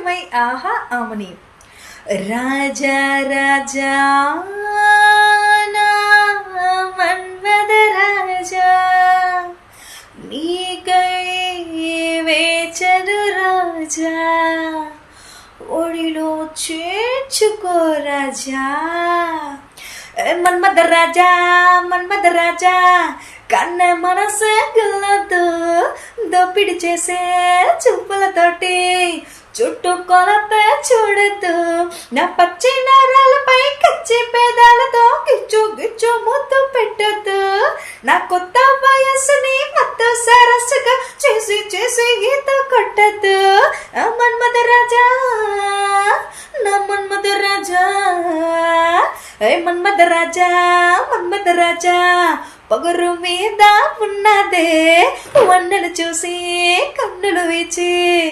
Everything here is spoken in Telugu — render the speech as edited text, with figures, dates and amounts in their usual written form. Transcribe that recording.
మై ఆహా ఆమని. రాజా రాజా నా మన్మథ రాజా, నీకై వేచను రాజా, ఒడిలో చేర్చుకో రాజా. మన్మథ రాజా మన్మథ రాజా, కన్న మనసే గుల్లతో దోపిడి చేసే చూపులతోటి చుట్టూ కొలతే చూడదు, నా పచ్చి నరాలపై కచ్చి పేదాలతో గిచ్చు గిచ్చు ముద్దు పెట్టద్దు, నా కొత్త వయస్సుని మొత్తం సరస్సుగా చేసి చేసి ఈత కొట్టద్దు. మన్మథ రాజా నా మన్మథ రాజా, మన్మథ రాజా మన్మథ రాజా, పొగరు మీద ఉన్నదే వన్నెలు చూసి కన్నులు వీచి